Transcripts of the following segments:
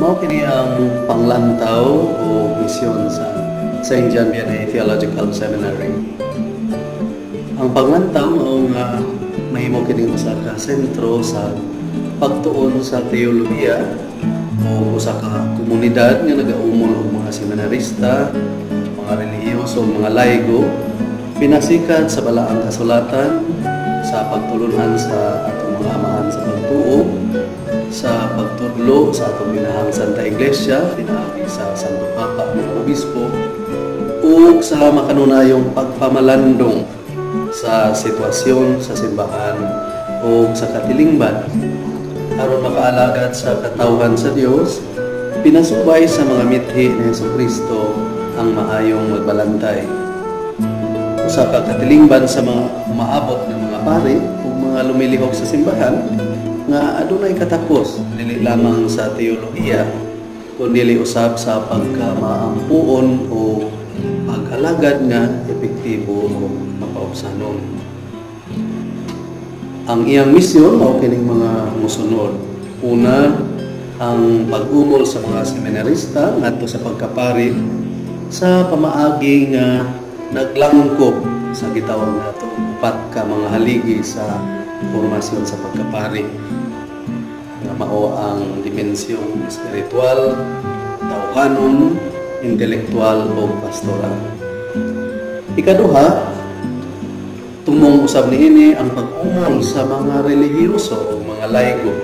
Mao kini ang panglantaw o misyon sa St. John Vianney Theological Seminary. Ang panglantaw mao nga mahimo kini usa ka sentro sa pagtuon sa teolohiya o usa ka komunidad nga nagaumol og mga seminarista, mga relihiyoso, mga laygo, pinasikat sa balaang kasulatan sa pagtulunan sa atong mga amahan sa pagtuo, sa pagtudlo sa atong minahang Santa Iglesia, pinaagi sa Santo Papa ng Obispo, o sa makanunayong pagpamalandong sa sitwasyon sa simbahan o sa katilingban aron makaalagad sa katawhan sa Dios, pinasubay sa mga mithi ni Jesucristo ang maayong magbalantay. Usa ka katilingban sa mga umaabot ng mga pari o mga lumilihok sa simbahan nga adunay katapos dili lamang sa teolohiya kundi usab sa pagkamaampuon o pag-alagad nga epektibo o mapaubsanon. Ang iyang misyon mao kining mga mosunod. Una, ang pag-umol sa mga seminarista ngadto sa pagkapari sa pamaagi nga naglangkob sa gitawag nato upat ka mga haligi sa formasyon sa pagkapari nga mao ang dimensyong espiritual, tawhanon, intelektual o pastoral. Ikaduha, tumong usab niini ang pag-umol sa mga relihiyoso o mga laygo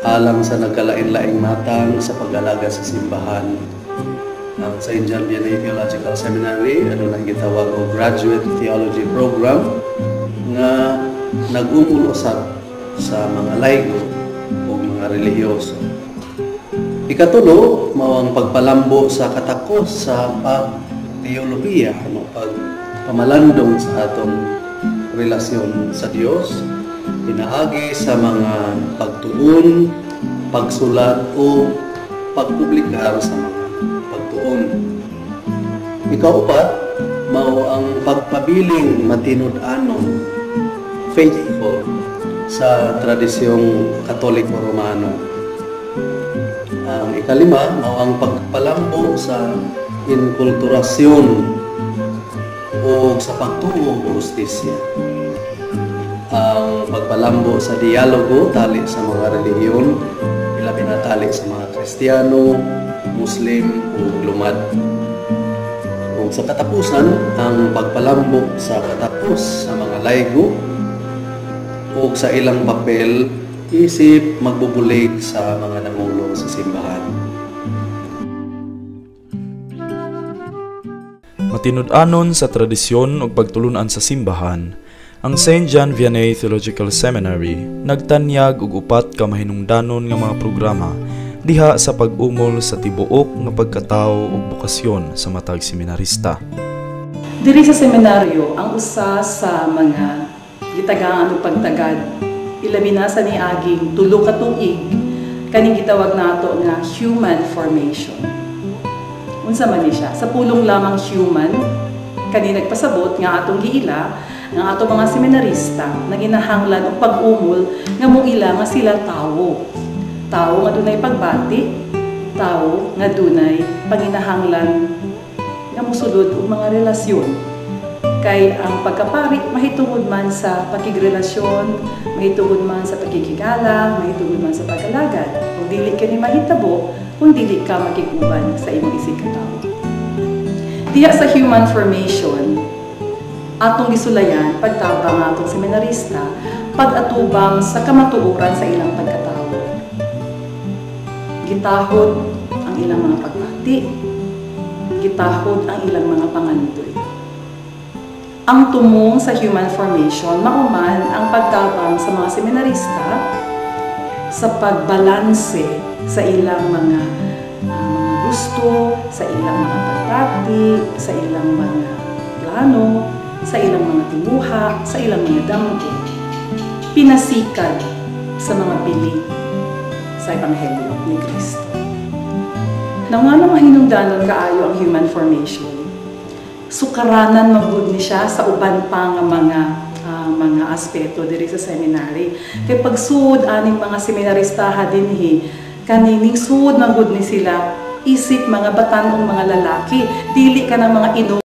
alang sa nagkalain-laing matang sa pag-alaga sa simbahan. Ang St. John Vianney Theological Seminary adunay gitawag og Graduate Theology Program nga nag-umol usab sa mga laygo o mga relihiyoso. Ikatulo, mao ang pagpalambo sa katakos sa pag-teolohiya o pagpamalandong sa atong relasyon sa Dios, pinaagi sa mga pagtuon, pagsulat o pagpublikar sa mga pagtuon. Ikaupat, mao ang pagpabiling matinud-anon, faithful sa tradisyong Katoliko Romano. Ang ikalima, mao ang pagpalambo sa inkulturasyon o sa pagtuo o justisya. Ang pagpalambo sa dialogo tali sa mga relihiyon, ilabi na tali sa mga Kristiyano, Muslim o lumad. O sa katapusan, ang pagpalambo sa katapos sa mga laygo o sa ilang papel isip magbubulig sa mga namulo sa simbahan. Matinud-anon sa tradisyon ug pagtulunan sa simbahan, ang St. John Vianney Theological Seminary nagtanyag og upat ka mahinungdanon nga mga programa diha sa pag-umol sa tibuok nga pagkatawo ug bokasyon sa matag seminarista. Diri sa seminaryo, ang usa sa mga gitagaan ug pagtagad ilabi na sa niaging tulo ka tuig kaning gitawag nato nga human formation. Unsa man ni siya? Sa pulong lamang human, kani nagpasabot nga atong giila, nga atong mga seminarista na ginahanglan og pag-umol nga moila nga sila tawo. Tawo nga dunay pagbati, tawo nga dunay panginahanglan nga mosulod og mga relasyon. Kay ang pagkapari mahitungod man sa pakigrelasyon, mahitungod man sa pagkikigala, mahitungod man sa pag-alagad. Kung dili kini mahitabo, kung dili ka makikuban sa imong isig katawo. Diya sa human formation, atong gisulayan pagtabang atong seminarista, pag-atubang sa kamatuoran sa ilang pagkatawo. Gitahod ang ilang mga pagbati, gitahod ang ilang mga pangandoy. Ang tumong sa human formation, mauman ang pagtabang sa mga seminarista sa pagbalanse sa ilang mga gusto, sa ilang mga pagbati, sa ilang mga plano, sa ilang mga timuha, sa ilang mga damgo. Pinasikad sa mga pili sa Ebanghelyo ni Cristo. Nang nga naman hinungdanon kaayo ang human formation, sukaranan magud ni siya sa uban pa nga mga aspeto diri sa seminary. Kay pagsuod aning mga seminaristaha dinhi kanining suod ng good ni sila isip mga batan-ong mga lalaki, dili ka ng mga ino